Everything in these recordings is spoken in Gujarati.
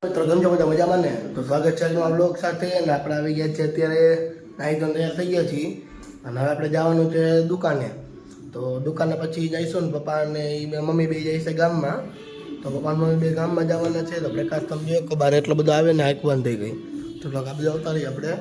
મિત્રો કેમ છો બધા મજામાં ને? તો સ્વાગત છે આજના બ્લોગ સાથે અને આપણે આવી ગયા છીએ અત્યારે નાઈ ધોઈને તૈયાર થઈ ગયા છીએ અને હવે આપણે જવાનું છે દુકાને. તો દુકાને પછી જઈશું ને પપ્પા અને મમ્મી બે જાય છે ગામમાં. તો પપ્પા મમ્મી બે ગામમાં જવાના છે તો પ્રકાશ તમે જો બહાર એટલો બધો આવે ને હાંકવાન થઈ ગઈ તો આ બધા આવતા રહીએ આપણે.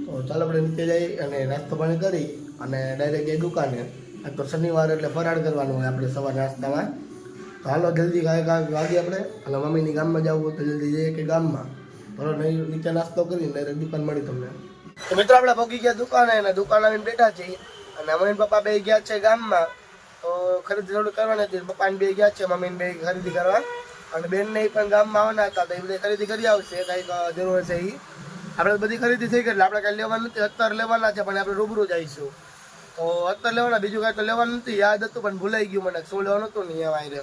તો ચાલો આપણે નીચે જઈ અને નાસ્તો પાણી કરી અને ડાયરેક્ટ જઈ દુકાને. આ તો શનિવાર એટલે ફરાળ કરવાનું હોય આપણે સવાર નાસ્તામાં. તો હાલો જલ્દી વાગી આપણે અને મમ્મીની ગામમાં જવું હોય તો જલ્દી જઈએ કે ગામમાં બરોબર નીચે નાસ્તો કરીને ડાયરેક્ટ દુકાન મળી તમને. તો મિત્રો આપણે પહોંચી ગયા દુકાને અને દુકાન આવીને બેઠા છીએ અને મમ્મી પપ્પા બે ગયા છે ગામમાં. તો ખરીદી થોડી કરવાની હતી. પપ્પાને બે ગયા છે, મમ્મીને બે ખરીદી કરવા અને બેનને પણ ગામમાં આવવાના હતા તો એ બધી ખરીદી કરી આવશે. કંઈક જરૂર છે એ આપણે બધી ખરીદી થઈ ગઈ એટલે આપણે કાંઈ લેવાનું નથી. અત્યારે લેવાના છે પણ આપણે રૂબરૂ જઈશું. તો અત્યારે લેવાના બીજું કાંઈ તો લેવાનું નથી. યાદ હતું પણ ભૂલાઈ ગયું મને શું લેવાનું હતું ને અહીંયા વાયરે.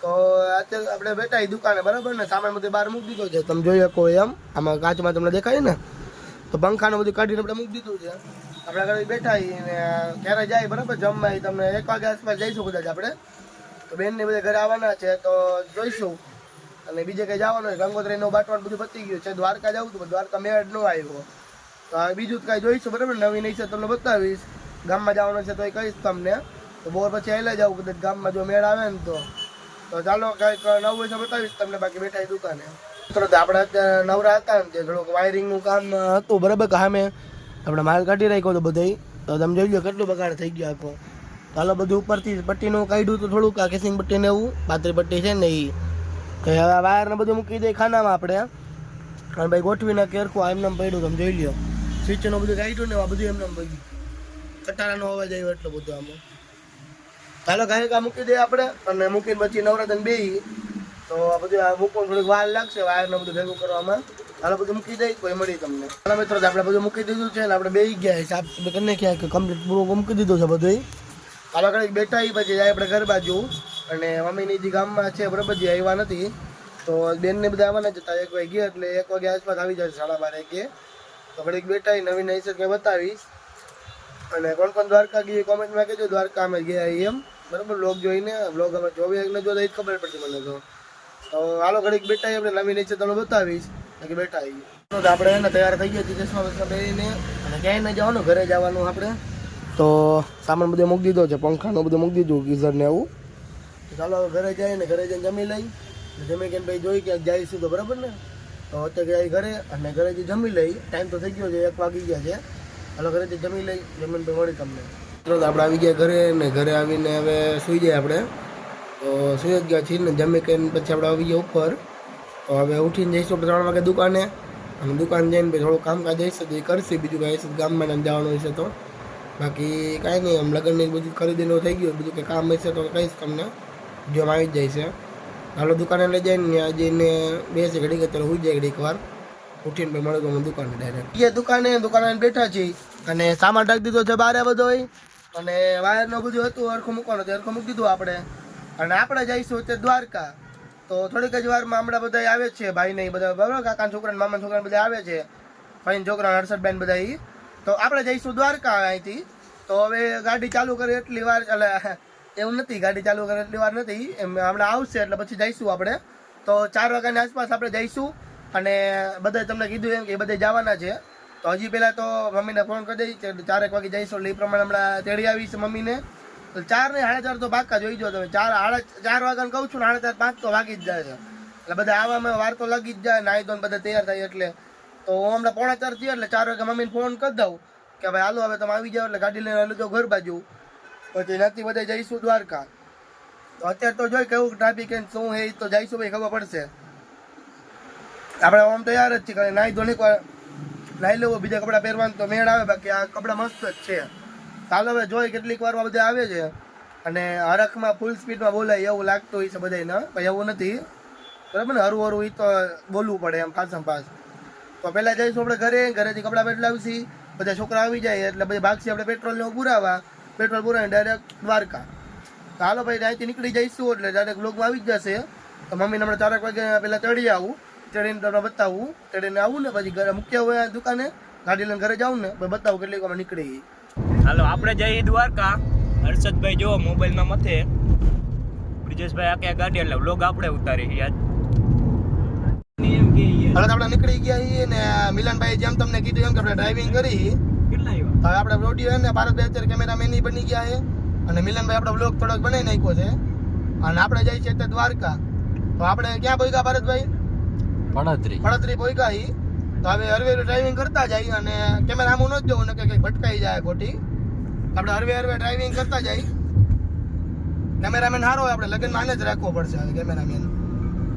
તો અત્યારે આપણે બેઠા એ દુકાને બરાબર ને સામાન બધું બહાર મૂકી દીધો છે તમે જોઈ શકો એમ. આમાં કાચમાં તમને દેખાય ને તો પંખાને બધું કાઢીને આપણે મૂકી દીધું છે. આપણે ઘરે બેઠા ને ક્યારે જાય બરાબર જમવા એ તમને 1 વાગ્યા આસપાસ જઈશું કદાચ આપણે. તો બેનને બધા ઘરે આવવાના છે તો જોઈશું. અને બીજે કંઈ જવાનું હોય ગંગોત્રીનું બાટવાનું બધું પતી ગયું છે. દ્વારકા જવું હતું પણ દ્વારકા મેળ ન આવ્યો. તો હવે બીજું કાંઈ જોઈશું બરાબર નવી નહીં છે તમને બતાવીશ. ગામમાં જવાનું છે તો એ કહીશ તમને. તો બોર પછી આવેલા જાવ કદાચ ગામમાં જો મેળ આવે ને તો ચાલો કંઈક નવું હોય તો બતાવીશ તમને. બાકી બેઠા એ દુકાને મિત્રો આપણે અત્યારે નવરા હતા ને થોડુંક વાયરિંગનું કામ હતું બરાબર કે સામે આપણે માલ કાઢી રાખ્યો હતો બધે. તો તમે જોઈ લો કેટલું બગાડ થઈ ગયો આખો. ચાલો બધું ઉપરથી પટ્ટીનું કાઢ્યું તો થોડુંક આ કેસિંગ પટ્ટીને એવું પાતળી પટ્ટી છે ને એ કે હવે વાયરને બધું મૂકી દઈએ ખાનામાં આપણે અને ભાઈ ગોઠવીને કેરખું એમને પડ્યું તમે જોઈ લો. સ્વિચનું બધું કાઢ્યું ને આ બધું એમને પડ્યું. કટારાનો અવાજ આવ્યો એટલો બધો આમાં. ચાલો ગાયકા મૂકી દઈએ આપણે અને મૂકીને પછી નવરાત્રી બે તો આ બધું મૂકવાનું થોડીક વાર લાગશે વાયરને બધું ભેગું કરવામાં. ચાલો બધું મૂકી દઈએ કોઈ મળી તમને. ચાલો મિત્રો આપણે બધું મૂકી દીધું છે ને આપણે બે ગયા સાફ કરી નાખ્યા કે કમ્પ્લીટ પૂરું મૂકી દીધું છે બધું. ચાલો ઘડીક બેઠા પછી જાય આપણે ઘર બાજુ અને મમ્મીની જે ગામમાં છે બરાબર જે આવ્યા નથી તો બેનને બધા આવવાના છે. 1 વાગે એટલે 1 વાગ્યા આસપાસ આવી જશે 12:30 તો ઘડીક બેઠા નવી નવી છે કે બતાવીશ. અને કોણ કોણ દ્વારકા ગઈ કોમેન્ટમાં કહેજો. દ્વારકા અમે ગયા એમ બરાબર બ્લોગ જોઈને. બ્લોગ અમે જોવી એટલે જો જ ખબર પડતી મને તો હાલો ઘડીક બેઠા આપણે નવી નીચે તમને બતાવીશ કે બેઠા આવીએ. તો આપણે એને તૈયાર થઈ ગયા ચશ્મા બસમાં બેસીને અને ક્યાંય ન જવાનું ઘરે જવાનું આપણે. તો સામાન બધું મૂકી દીધો છે પંખાનું બધું મૂકી દીધું ગીઝર ને એવું. તો ચાલો હવે ઘરે જઈએ ને ઘરે જઈને જમી લઈ જમી કે ભાઈ જોઈ ક્યાંક જઈશું તો બરાબર ને. તો અત્યારે જાય ઘરે અને ઘરેથી જમી લઈ. ટાઈમ તો થઈ ગયો છે 1 વાગી ગયા છે. હાલો ઘરેથી જમી લઈ જમીન તો મળી તમને. આપણે આવી ગયા ઘરે ને ઘરે આવીને હવે સૂઈ જાય આપણે. તો સૂઈ જ ગયા છીએ ને જમી કરીને પછી આપણે આવી ગયા ઉપર. તો હવે ઉઠીને જઈશું 3 વાગે દુકાને અને દુકાન જઈને પછી થોડું કામકાજ જઈશું તો એ કરશે. બીજું કાંઈ હશે ગામમાં જવાનું હશે તો બાકી કાંઈ નહીં. આમ લગ્નની બધું ખરીદીનું થઈ ગયું બીજું કંઈ કામ હશે તો કહીશ તમને જોવામાં આવી જ જાય છે. હાલો દુકાને લઈ જઈને ત્યાં જઈને બેસે ઘડીક અત્યારે હોઈ જાય ઘડીક વાર ઉઠીને પછી મળે તો અમે દુકાને ડાયરેક્ટ એ દુકાને બેઠા છીએ અને સામાન ઢાંકી દીધો છે બહાર બધો હોય અને વાયરનું બધું હતું હરખું મૂકવાનું હતું હરખું મૂકી દીધું આપણે. અને આપણે જઈશું અત્યારે દ્વારકા. તો થોડીક જ વારમાં હમણાં બધા આવે છે ભાઈ નહીં બધા બરાબર કાકા છોકરા મામા છોકરા બધા આવે છે ભાઈ છોકરા હર્ષદબેન બધા એ. તો આપણે જઈશું દ્વારકા અહીંથી. તો હવે ગાડી ચાલુ કરે એટલી વાર એટલે એવું નથી ગાડી ચાલુ કરે એટલી વાર નથી એમ હમણાં આવશે એટલે પછી જઈશું આપણે. તો 4 વાગ્યાની આસપાસ આપણે જઈશું અને બધા તમને કીધું એમ કે બધે જવાના છે. તો હજી પહેલાં તો મમ્મીને ફોન કરી દઈ 4 વાગે જઈશું એટલે એ પ્રમાણે હમણાં તેડી આવીશ મમ્મીને. તો 4 ને 4:30 તો પાક્કા જોઈ જો તમે. 4 વાગ્યાને કહું છું ને 4:30 5 તો વાગી જ જાય છે એટલે બધા આવવામાં વાર તો લાગી જ જાય. નાહી ધોઈને બધા તૈયાર થાય એટલે તો હું હમણાં 3:45 થયો એટલે 4 વાગે મમ્મીને ફોન કરી દઉં કે ભાઈ હાલો હવે તમે આવી જાઓ એટલે ગાડી લઈને હાલો ઘર બાજુ. પછી નથી બધા જઈશું દ્વારકા. તો અત્યારે તો જોઈ કેવું ટ્રાફિક શું હે તો જઈશું ભાઈ ખબર પડશે. આપણે આમ તૈયાર જ છીએ નાહી ધોઈને એકવાર નાહી લેવું બીજા કપડાં પહેરવાનું તો મેળ આવે. બાકી આ કપડાં મસ્ત જ છે. ચાલો હવે જોઈ કેટલીક વારમાં બધા આવે છે અને હરખમાં ફૂલ સ્પીડમાં બોલાય એવું લાગતું હોય છે બધાને પણ એવું નથી બરાબર ને. હરું હરું એ તો બોલવું પડે એમ ફાસમ ફાસ. તો પહેલાં જઈશું આપણે ઘરેથી કપડાં બદલાવશી બધા છોકરા આવી જાય એટલે પછી ભાગશે આપણે પેટ્રોલને પુરાવા. પેટ્રોલ પુરાવીને ડાયરેક્ટ દ્વારકા. તો હાલો ભાઈ અહીંથી નીકળી જઈશું એટલે ડાયરેક્ટ બ્લોગમાં આવી જ જશે. તો મમ્મીને હમણાં 4 વાગે પહેલાં ચડી આવું ચડીને તમને બતાવું. ચડીને આવું ને પછી ઘરે મૂક્યા હોય દુકાને ગાડી લઈને ઘરે જાઉં ને પછી બતાવું કેટલીક અમે નીકળી. હાલો આપણે જઈએ દ્વારકા. હર્ષદભાઈ જો મોબાઈલમાં મથે બ્રિજેશભાઈ આખી ગાડી એટલે વ્લોગ આપણે ઉતારી યાદ એમ કે ઈ હવે તો આપણે નીકળી ગયા છીએ ને મિલનભાઈ જેમ તમને કીધું એમ કે આપણે ડ્રાઇવિંગ કરી કેટલા આવ્યા હવે આપણે રોડિયો છે ને ભારતભાઈ અત્યારે કેમેરામેન ઈ બની ગયા છે અને મિલનભાઈ આપણો બ્લોગ થોડોક બનાવી નાખ્યો છે અને આપણે જઈએ છીએ અત્યારે દ્વારકા તો આપણે ક્યાં પહોંચ્યા ભારતભાઈ પડતરી પહોંચ્યા ઈ તો હવે હરવે ડ્રાઇવિંગ કરતા જઈએ અને કેમેરા આમ ન જોવું ને કે કંઈક ભટકાઈ જાય ખોટી આપણે હરવે ડ્રાઇવિંગ કરતા જઈએ કેમેરામેન સારો હોય આપણે લગ્નમાં આને જ રાખવો પડશે કેમેરામેન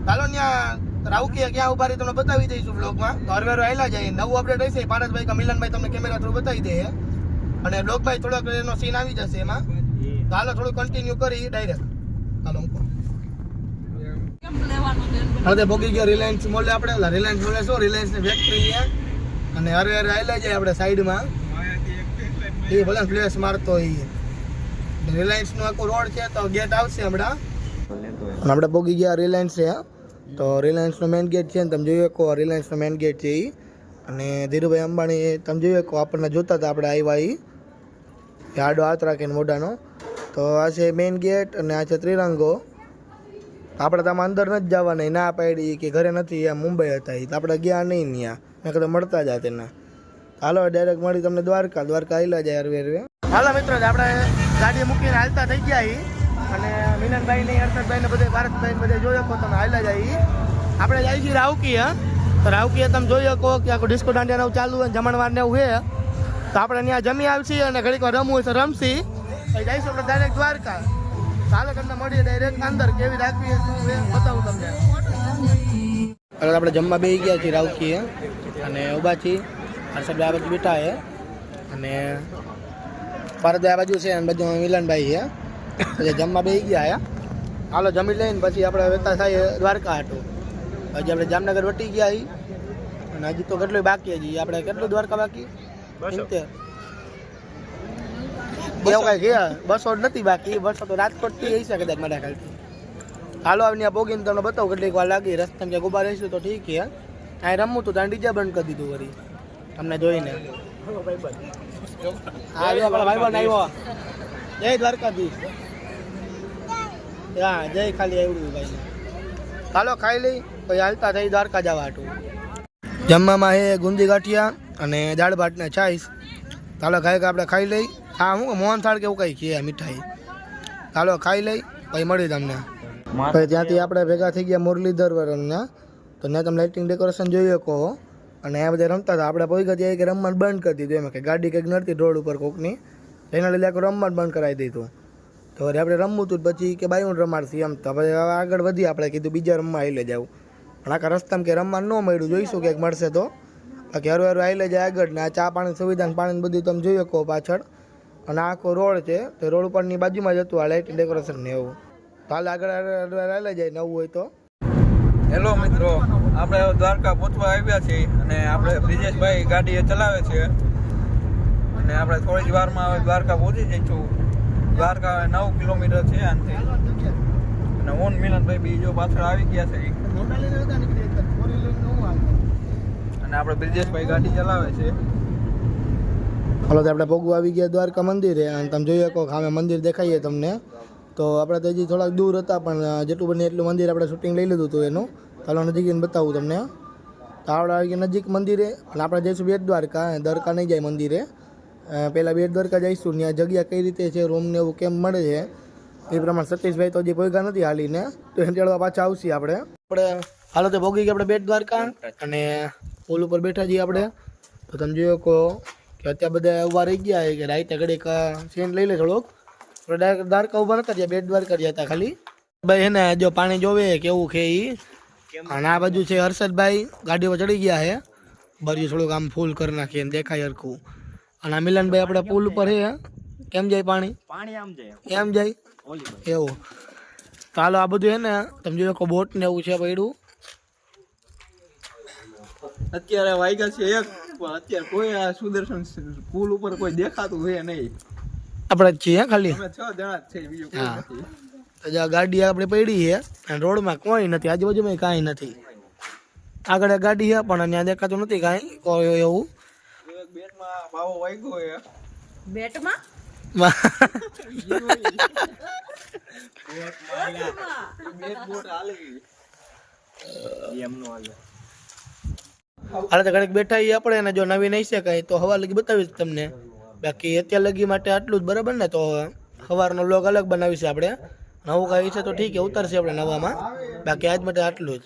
ચાલો ત્યાં રાઉકીએ ક્યાં ઉભા રહી તમને બતાવી દઈશું બ્લોગમાં તો હરવે આવેલા જાય નવું અપડેટ હશે ભારતભાઈ કે મિલનભાઈ તમને કેમેરા થ્રુ બતાવી દે અને બ્લોગભાઈ થોડોક એનો સીન આવી જશે એમાં તો હાલો થોડું કન્ટિન્યુ કરી ડાયરેક્ટ હાલો હું હવે ભોગી ગયો રિલાયન્સ મોલે આપણે રિલાયન્સ મોલે શું રિલાયન્સ ની ફેક્ટરી છે અને હરવે આવેલા જાય આપણે સાઈડમાં એ ભલે ફ્લેશ મારતો હોય રિલાયન્સ નો આખો રોડ છે તો ગેટ આવશે હમણાં આપણે ભોગી ગયા રિલાયન્સ છે તો રિલાયન્સનો મેઇન ગેટ છે ને તમે જોઈ શકો રિલાયન્સનો મેઇન ગેટ છે એ અને ધીરુભાઈ અંબાણી તમે જોઈ શકો આપણને જોતા હતા આપણે આવ્યા એ આડો હાથ રાખીને મોઢાનો તો આ છે મેઇન ગેટ અને આ છે ત્રિરંગો આપણે તો આમાં અંદર નથી જવાના ના પાડી કે ઘરે નથી એમ મુંબઈ હતા એ તો આપણે ગયા નહીં ત્યાં મેં કદાચ મળતા જ તેના હાલો ડાયરેક્ટ મળી તમને દ્વારકા આવેલા જાય હરવે હાલો મિત્રો આપણે ગાડી મૂકીને હાલતા થઈ ગયા એ અને મિલનભાઈ ને હર્ષદભાઈ ને બધે ભારતભાઈ ને બધે જોઈ શકો તમે હાલ્યા જાય આપણે જાય છીએ રાઉકી તો રાઉકી તમે જોઈ શકો કે આખું ડિસ્કો દાંડિયા નવું ચાલુ હોય જમણવાર ને એવું છે તો આપણે ત્યાં જમી આવશી અને ઘડીક વાર રમવું હોય તો રમશી પછી જઈશું આપણે ડાયરેક્ટ દ્વારકા ચાલો તમને મળીએ ડાયરેક્ટ અંદર કેવી રાખવી શું છે બતાવું તમને હવે આપણે જમવા બેસી ગયા છીએ રાઉકી અને ઊભા છીએ હર્ષદભાઈ આ બાજુ બેઠા છે અને ભારતભાઈ આ બાજુ છે અને બાજુ મિલનભાઈ છે પછી જમવા બેસી ગયા હાલો જમી લઈને પછી આપણે વેતા થાય દ્વારકા હાટું પછી આપણે જામનગર વટી ગયા અને હજી તો કેટલું બાકી હજી આપણે કેટલું દ્વારકા બાકી 70 એવું કાંઈ ગયા 200 નથી બાકી 200 તો રાજકોટથી હશે કદાચ મારા ખ્યાલથી હાલો આવી ત્યાં પોગીને તમને બતાવું કેટલીક વાર લાગી રસ્તામાં ક્યાંક ઊભા રહીશું તો ઠીક છે અહીં રમવું તો ત્યાં ડીજે બંધ કરી દીધું વળી તમને જોઈને હા આપણા ભાઈબંધ આવ્યો જય દ્વારકાધીશ હા જય ખાલી આવડ્યું ભાઈ ચાલો ખાઈ લઈ પછી હાલતા થઈ દ્વારકા જવા હાટું જમવામાં છે ગુંદી ગાંઠિયા અને દાળ ભાત ને છાશ ચાલો ખાઈ આપણે ખાઈ લઈ હા હું મોહનથાળ કે એવું કંઈ છે મીઠાઈ ચાલો ખાઈ લઈ પછી મળી તમને પછી ત્યાંથી આપણે ભેગા થઈ ગયા મુરલીધર વરણના તો ત્યાં તમે લાઇટિંગ ડેકોરેશન જોઈ શકો અને આ બધા રમતા હતા આપણે પહોંચી ગયા કે રમવાનું બંધ કરી દીધું એમ કે ગાડી કંઈક નડતી રોડ ઉપર કોકની એના લીધે આખું રમવાનું બંધ કરાવી દીધું તો વળી આપણે રમવું હતું પછી કે બાયું રમાડશું એમ તો પછી હવે આગળ વધી આપણે કીધું બીજા રમવા આવી જાવ પણ આખા રસ્તામાં કે રમવાનું ન મળ્યું જોઈશું ક્યાંક મળશે તો બાકી હરવે આવી જાય આગળ ને આ ચા પાણી સુવિધા પાણી બધું તમે જોઈ શકો પાછળ અને આખો રોડ છે તો રોડ ઉપરની બાજુમાં જ હતું આ લાઇટિંગ ડેકોરેશન ને એવું તો હાલ આગળ આવી જાય નવું હોય તો હેલો મિત્રો આપણે દ્વારકા પહોંચવા આવ્યા છીએ અને આપણે બ્રિજેશભાઈ ગાડી ચલાવે છે અને આપણે થોડી જ વારમાં હવે દ્વારકા પહોંચી જઈશું દ્વારકા 9 કિલોમીટર છે આનાથી અને ઓન મિલનભાઈ બીજો પાછળ આવી ગયા છે અને આપણે બ્રિજેશભાઈ ગાડી ચલાવે છે હાલો તો આપણે ભોગવા આવી ગયા દ્વારકા મંદિરે અને તમે જોઈ શકો સામે મંદિર દેખાઈએ તમને તો આપણે તો હજી થોડાક દૂર હતા પણ જેટલું બને એટલું મંદિર આપણે શૂટિંગ લઈ લીધું હતું એનું ચાલો નજીક એને બતાવું તમને તો આપણે આવી ગયા નજીક મંદિરે અને આપણે જઈશું બેટ દ્વારકા દ્વારકા નહીં જાય મંદિરે પહેલાં બેટ દ્વારકા જઈશું ત્યાં જગ્યા કઈ રીતે છે રૂમને એવું કેમ મળે છે એ પ્રમાણે સતીશભાઈ તો હજી ભોગા નથી હાલીને તો એને ચડવા પાછા આવશે આપણે હાલો તો ભોગી ગયા આપણે બેટ દ્વારકા અને પુલ ઉપર બેઠા છીએ આપણે તો તમે જોયો કહો કે અત્યારે બધા ઊભા રહી ગયા કે રાઈતે ઘડીક સીન લઈ લે થોડોક દ્વારકા ઊભા નતા ત્યાં બેટ દ્વારકા ગયા હતા ખાલી ભાઈ એને જો પાણી જોવે કેવું છે એ અને આ બાજુ છે હર્ષદભાઈ ગાડી પર ચડી ગયા છે બાજુ થોડુંક આમ ફૂલ કરી નાખીએ દેખાય હરખું અને આ મિલનભાઈ આપણે પુલ ઉપર છે કેમ જાય પાણી આમ જાય એમ જાય એવું ચાલો આ બધું હે ને તમે જોયો કે બોટ ને એવું છે પડ્યું અત્યારે વાગ્યા છે એક પણ અત્યારે કોઈ આ સુદર્શન પુલ ઉપર કોઈ દેખાતું હોય નહીં આપણે જ છીએ ખાલી અમે 6 જણા જ છે બીજું કોઈ નથી તો ગાડી આપણે પડી છે અને રોડમાં કોઈ નથી આજુબાજુમાં કાંઈ નથી આગળ ગાડી છે પણ ત્યાં દેખાતું નથી કાંઈ કોઈ એવું બેટમાં બાવો વાગ્યો હે બેટમાં બેટ બોટ હાલે એમનો હાલે હાલ તો ઘડીક બેઠા છીએ આપણે, અને જો નવી નહીં છે કાંઈ તો હવા લગી બતાવીશ તમને. બાકી અત્યાર લગી માટે આટલું જ, બરાબર ને? તો સવારનો વ્લોગ અલગ બનાવીશું આપણે. નવું કાંઈ છે તો ઠીક છે, ઉતરશે આપણે નવામાં. બાકી આજ માટે આટલું જ.